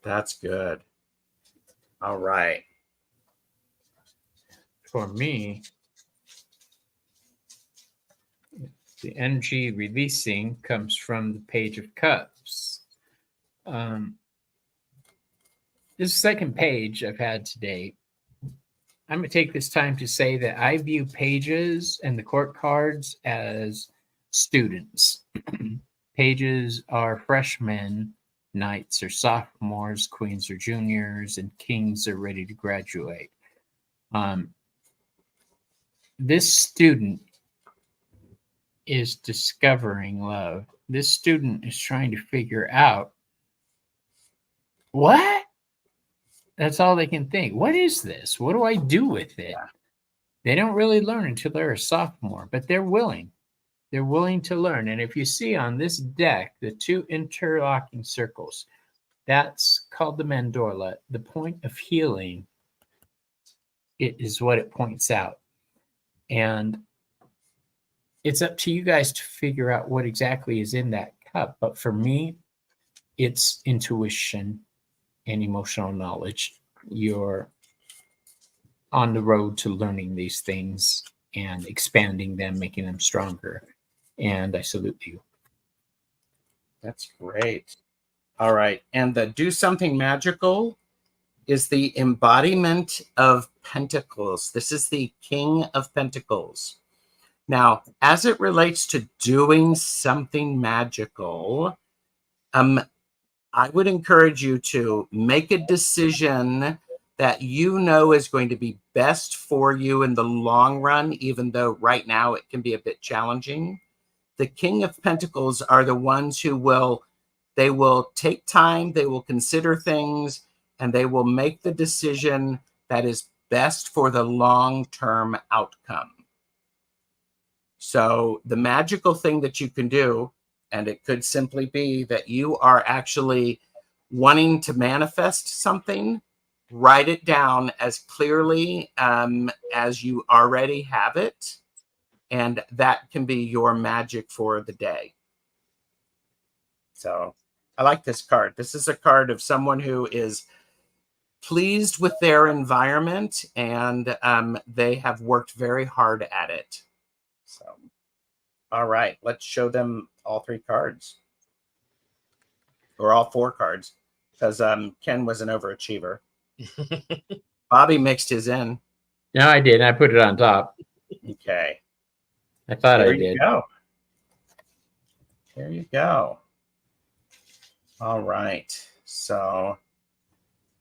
That's good. All right. For me, the energy releasing comes from the Page of Cups. This second page I've had today, I'm going to take this time to say that I view pages and the court cards as students. Pages are freshmen, knights are sophomores, queens are juniors, and kings are ready to graduate. This student is discovering love. This student is trying to figure out what? That's all they can think. What is this? What do I do with it? Yeah. They don't really learn until they're a sophomore, but they're willing. They're willing to learn. And if you see on this deck, the two interlocking circles, that's called the mandorla. The point of healing, it is what it points out. And it's up to you guys to figure out what exactly is in that cup. But for me, it's intuition and emotional knowledge. You're on the road to learning these things and expanding them, making them stronger. And I salute you. That's great. All right. And the do something magical is the embodiment of pentacles. This is the King of Pentacles. Now, as it relates to doing something magical, I would encourage you to make a decision that you know is going to be best for you in the long run, even though right now it can be a bit challenging. The King of Pentacles are the ones who will take time, they will consider things, and they will make the decision that is best for the long-term outcome. So the magical thing that you can do, and it could simply be that you are actually wanting to manifest something, write it down as clearly as you already have it. And that can be your magic for the day. So I like this card. This is a card of someone who is pleased with their environment, and they have worked very hard at it. So, all right, let's show them all three cards, or all four cards, because Ken was an overachiever. Bobby mixed his in. No, I did. I put it on top. Okay. I thought There I did. you go. There you go. All right. So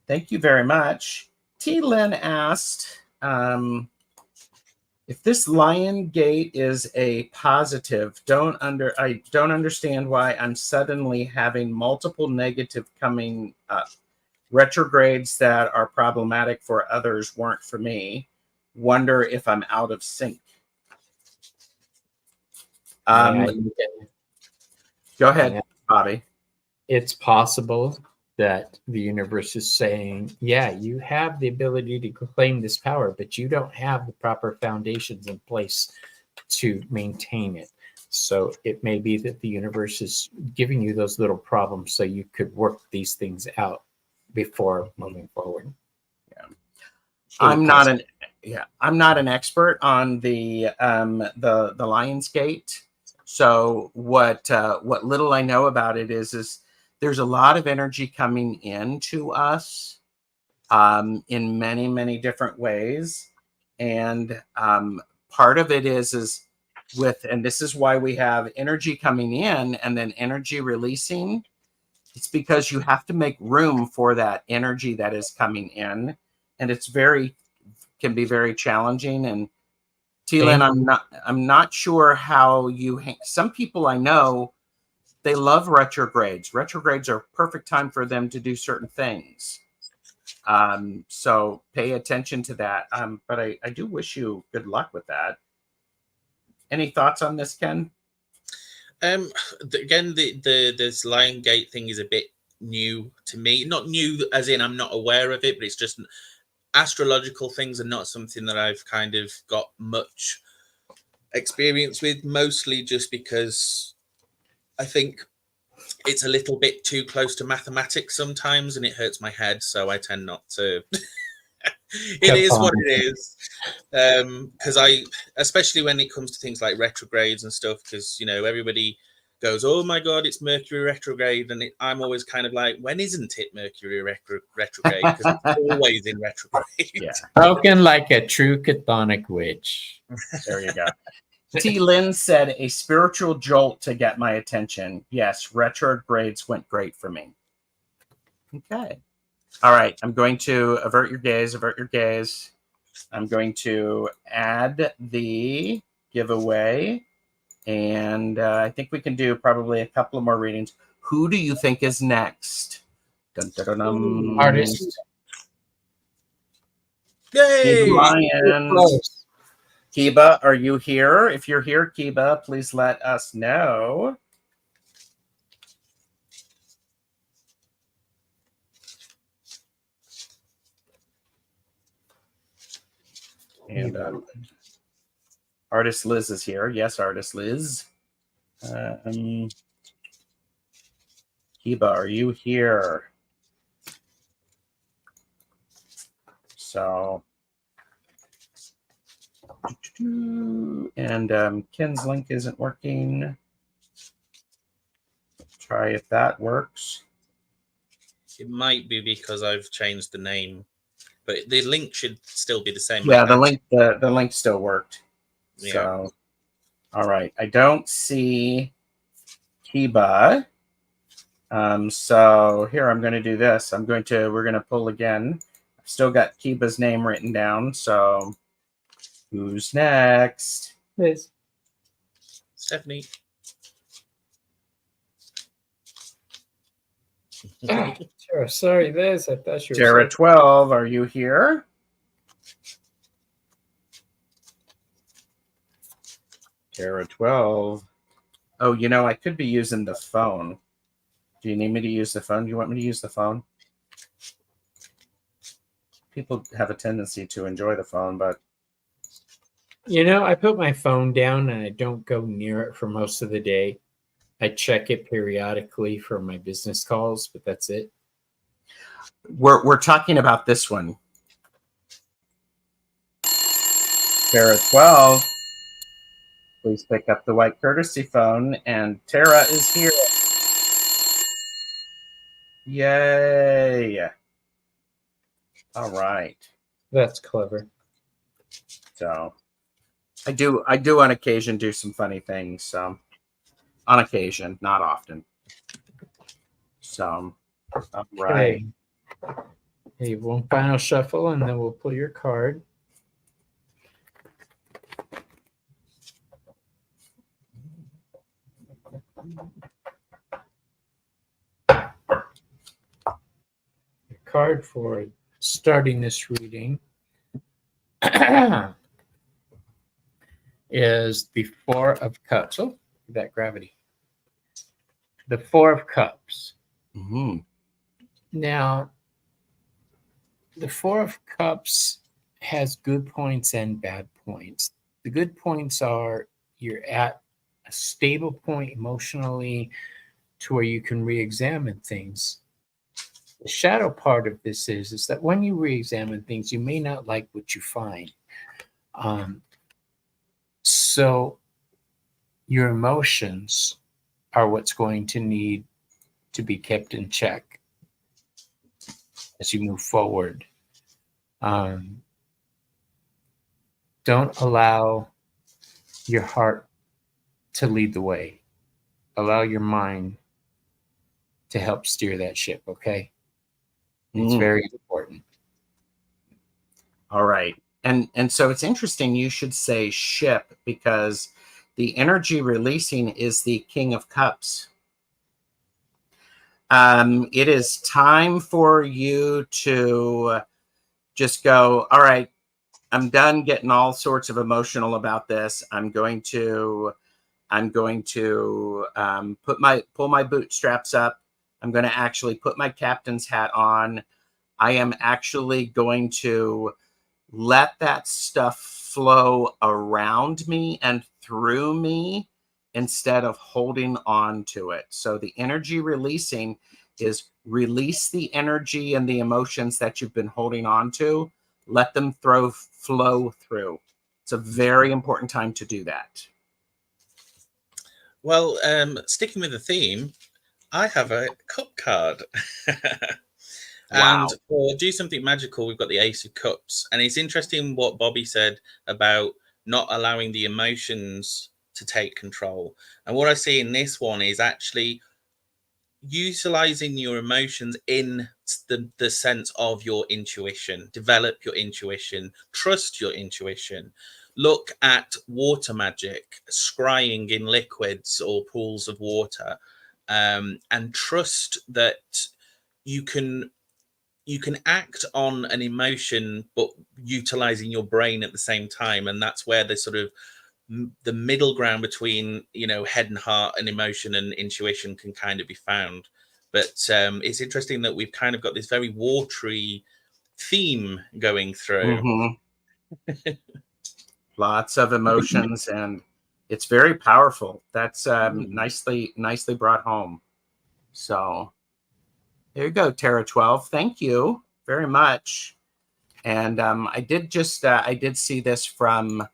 thank you very much. T. Lynn asked if this lion gate is a positive. I don't understand why I'm suddenly having multiple negative coming up. Retrogrades that are problematic for others weren't for me. Wonder if I'm out of sync. Go ahead, Bobby. It's possible that the universe is saying, yeah, you have the ability to claim this power, but you don't have the proper foundations in place to maintain it. So it may be that the universe is giving you those little problems so you could work these things out before moving forward. Yeah. I'm not an expert on the Lion's Gate. So what little I know about it is there's a lot of energy coming into us in many, many different ways. And part of it is and this is why we have energy coming in and then energy releasing. It's because you have to make room for that energy that is coming in. And can be very challenging. And T-Lyn, I'm not sure how some people I know, they love retrogrades. Retrogrades are a perfect time for them to do certain things. So pay attention to that. But I do wish you good luck with that. Any thoughts on this, Ken? Again, this Lion Gate thing is a bit new to me. Not new as in I'm not aware of it, but it's just astrological things are not something that I've kind of got much experience with, mostly just because I think it's a little bit too close to mathematics sometimes, and it hurts my head, so I tend not to. It is what it is. Because especially when it comes to things like retrogrades and stuff, because everybody goes, "Oh my God, it's Mercury retrograde," and I'm always kind of like, "When isn't it Mercury retrograde? Because it's always in retrograde." Yeah. Spoken like a true chthonic witch. There you go. T. Lynn said, a spiritual jolt to get my attention. Yes, retrogrades went great for me. Okay. All right. I'm going to avert your gaze, I'm going to add the giveaway. And I think we can do probably a couple of more readings. Who do you think is next? Dun, dun, dun, dun. Artist. Yay! Lions. Kiba, are you here? If you're here, Kiba, please let us know. And Artist Liz is here. Yes, Artist Liz. Kiba, are you here? So, and Ken's link isn't working. Try if that works. It might be because I've changed the name, but the link should still be the same. Yeah, the link still worked. Yeah. So, all right. I don't see Kiba. So here I'm going to do this. We're going to pull again. I've still got Kiba's name written down. So who's next? Liz. Stephanie. Sure. Sorry, Liz. I thought you were Tara 12, are you here? Tara 12. Oh, I could be using the phone. Do you need me to use the phone? Do you want me to use the phone? People have a tendency to enjoy the phone, but I put my phone down and I don't go near it for most of the day. I check it periodically for my business calls, but that's it. we're talking about this one. Tara 12. Please pick up the white courtesy phone, and Tara is here. Yay! All right. That's clever. So, I do on occasion do some funny things. So, on occasion, not often. So, all right. Hey, one final shuffle, and then we'll pull your card. Your card for starting this reading is the Four of Cups. Oh, that gravity. The Four of Cups. Mm-hmm. Now, the Four of Cups has good points and bad points. The good points are you're at a stable point emotionally to where you can re-examine things. The shadow part of this is that when you re-examine things, you may not like what you find. So your emotions are what's going to need to be kept in check as you move forward. Don't allow your heart to lead the way. Allow your mind to help steer that ship, okay? It's very important. All right. And so it's interesting you should say ship, because the energy releasing is the King of Cups. It is time for you to just go, all right, I'm done getting all sorts of emotional about this. I'm going to pull my bootstraps up. I'm going to actually put my captain's hat on. I am actually going to let that stuff flow around me and through me instead of holding on to it. So the energy releasing is release the energy and the emotions that you've been holding on to. Let them flow through. It's a very important time to do that. Well, sticking with the theme, I have a cup card. Wow. And for Do Something Magical, we've got the Ace of Cups. And it's interesting what Bobby said about not allowing the emotions to take control. And what I see in this one is actually utilizing your emotions in the sense of your intuition. Develop your intuition. Trust your intuition. Look at water magic, scrying in liquids or pools of water, and trust that you can act on an emotion, but utilizing your brain at the same time. And that's where the sort of the middle ground between, head and heart and emotion and intuition can kind of be found. But it's interesting that we've kind of got this very watery theme going through. Mm-hmm. Lots of emotions, and it's very powerful. That's nicely brought home. So there you go, Terra 12. Thank you very much. And I did see this from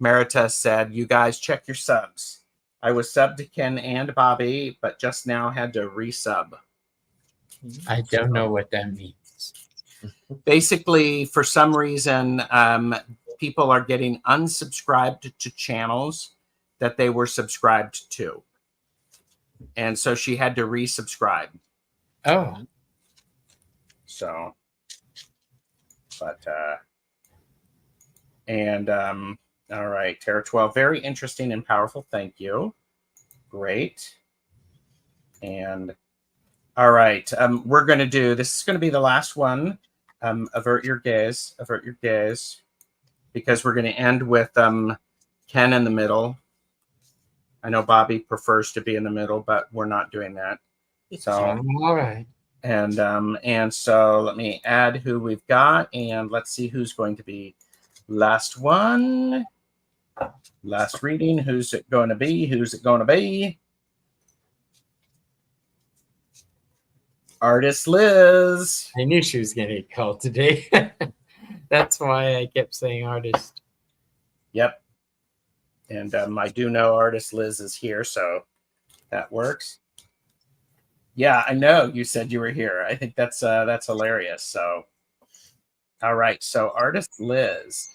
Merita said, you guys check your subs. I was subbed to Kenn and Bobby, but just now had to resub. I don't know what that means. Basically, for some reason, people are getting unsubscribed to channels that they were subscribed to. And so she had to resubscribe. Oh. So, but, all right, Terra 12, very interesting and powerful. Thank you. Great. And all right, we're going to do, this is going to be the last one. Avert your gaze, because we're going to end with Kenn in the middle. I know Bobby prefers to be in the middle, but we're not doing that. So, all right. And so let me add who we've got, and let's see who's going to be last one. Last reading. Who's it going to be? Artist Liz. I knew she was going to get called today. That's why I kept saying artist. Yep. And I do know Artist Liz is here, so that works. Yeah, I know you said you were here. I think that's hilarious. So, all right. So Artist Liz.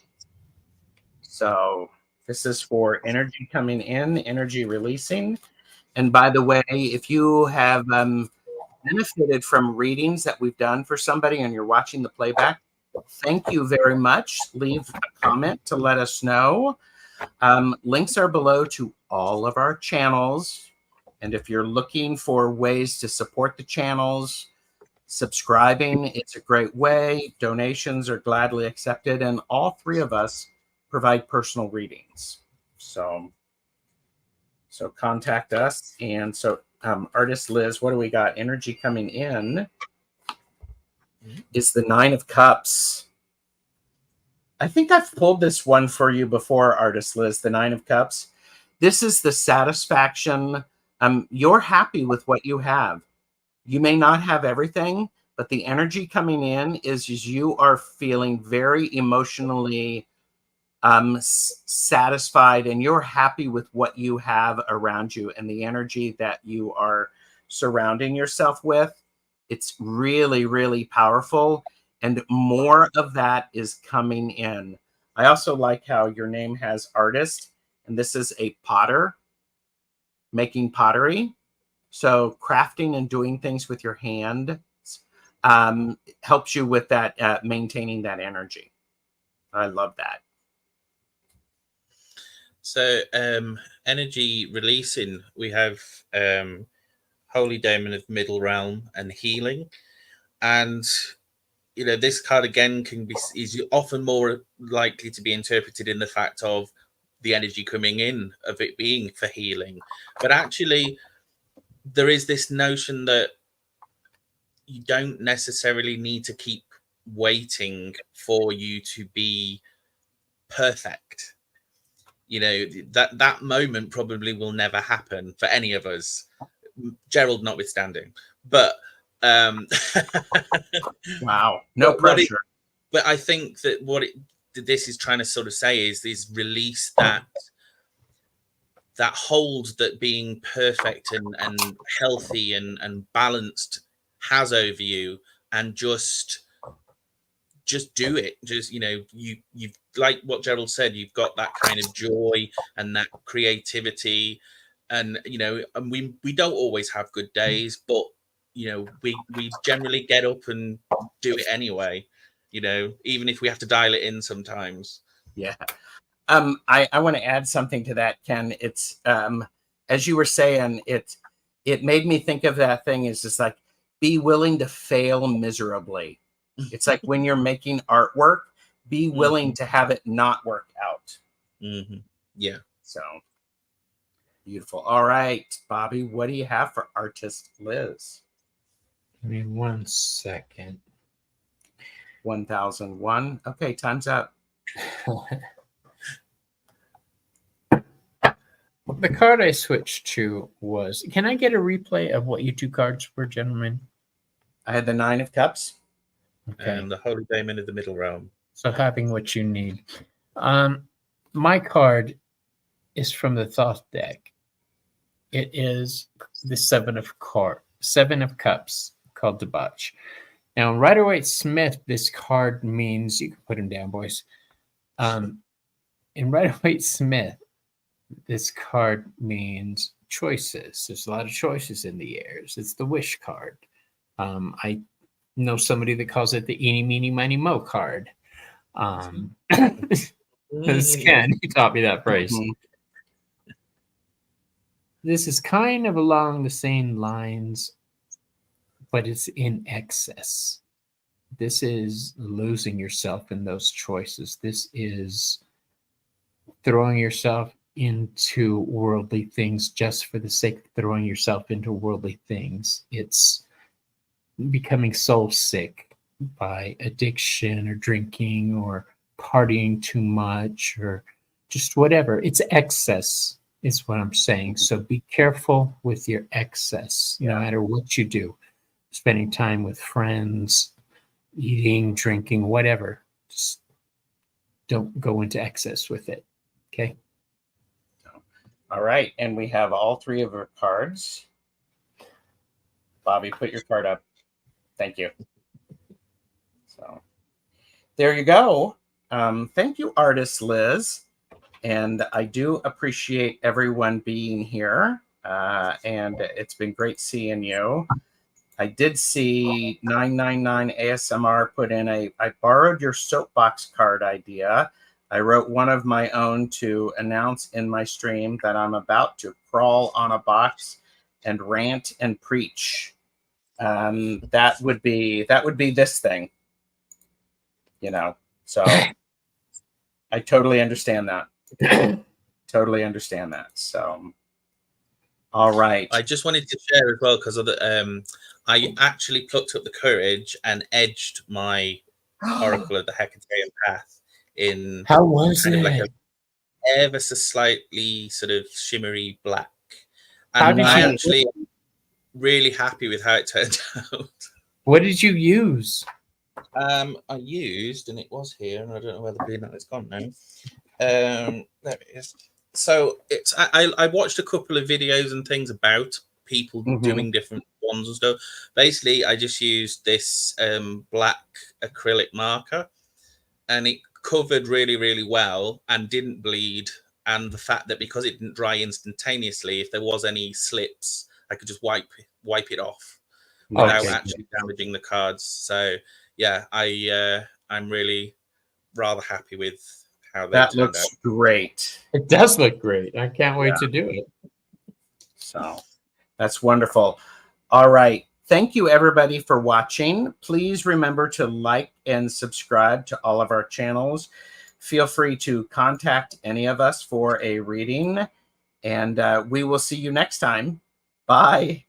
So this is for energy coming in, energy releasing. And by the way, if you have benefited from readings that we've done for somebody and you're watching the playback, thank you very much. Leave a comment to let us know. Links are below to all of our channels. And if you're looking for ways to support the channels, subscribing, it's a great way. Donations are gladly accepted. And all three of us provide personal readings. So contact us. And so Artist Liz, what do we got? Energy coming in is the 9 of Cups. I think I've pulled this one for you before, Artist Liz, the 9 of Cups. This is the satisfaction. You're happy with what you have. You may not have everything, but the energy coming in is you are feeling very emotionally satisfied, and you're happy with what you have around you and the energy that you are surrounding yourself with. It's really, really powerful, and more of that is coming in. I also like how your name has artist, and this is a potter making pottery. So crafting and doing things with your hand helps you with that, maintaining that energy. I love that. So energy releasing, we have Holy Daemon of Middle Realm and Healing. And this card again is often more likely to be interpreted in the fact of the energy coming in, of it being for healing. But actually, there is this notion that you don't necessarily need to keep waiting for you to be perfect. You know, that moment probably will never happen for any of us, Gerald notwithstanding. But Wow, no but pressure. but I think that this is trying to sort of say is release that hold that being perfect and healthy and balanced has over you, and just do it. Just, you know, you've, like what Gerald said, you've got that kind of joy and that creativity, and you know, and we don't always have good days, but you know, we generally get up and do it anyway, you know, even if we have to dial it in sometimes. Yeah. I want to add something to that, Ken. It's as you were saying, it made me think of that thing is just like, be willing to fail miserably. It's like when you're making artwork, be willing to have it not work out. Yeah. So beautiful. All right, Bobby, what do you have for artist Liz? Give me 1 second. 1001. Okay, time's up. The card I switched to was, can I get a replay of what you two cards were, gentlemen? I had the 9 of Cups. Okay. And the Holy Daemon of the Middle Realm. So having what you need. My card is from the Thoth deck. It is the Seven of Cups, called Debauch. Now, in Rider-Waite-Smith, this card means, you can put him down, boys. In Rider-Waite-Smith, this card means choices. There's a lot of choices in the airs. It's the wish card. I know somebody that calls it the eeny, meeny, miny, mo card. This Ken, he taught me that phrase. This is kind of along the same lines, but it's in excess. This is losing yourself in those choices. This is throwing yourself into worldly things just for the sake of throwing yourself into worldly things. It's becoming soul sick by addiction or drinking or partying too much or just whatever. It's excess is what I'm saying. So be careful with your excess, no matter what you do. Spending time with friends, eating, drinking, whatever. Just don't go into excess with it. Okay. All right. And we have all 3 of our cards. Bobby, put your card up. Thank you. So there you go. Thank you, artist Liz. And I do appreciate everyone being here. And it's been great seeing you. I did see 999 ASMR put in I borrowed your soapbox card idea. I wrote one of my own to announce in my stream that I'm about to crawl on a box and rant and preach. That would be this thing, you know. So I totally understand that. Totally understand that. So, all right. I just wanted to share as well, because of the I actually plucked up the courage and edged my Oracle of the Hekatean Path in How was kind it? of like a ever so slightly sort of shimmery black. How And did I you- actually really happy with how it turned out. What did you use? I used, and it was here, and I don't know where the peanut has gone now. There it is. So it's I watched a couple of videos and things about people doing different ones and stuff. Basically, I just used this black acrylic marker, and it covered really, really well and didn't bleed. And the fact that because it didn't dry instantaneously, if there was any slips, I could just wipe it off without actually damaging the cards. So yeah, I'm really rather happy with how that looks out. Great. It does look great. I can't wait to do it. So that's wonderful. All right. Thank you, everybody, for watching. Please remember to like and subscribe to all of our channels. Feel free to contact any of us for a reading, and we will see you next time. Bye.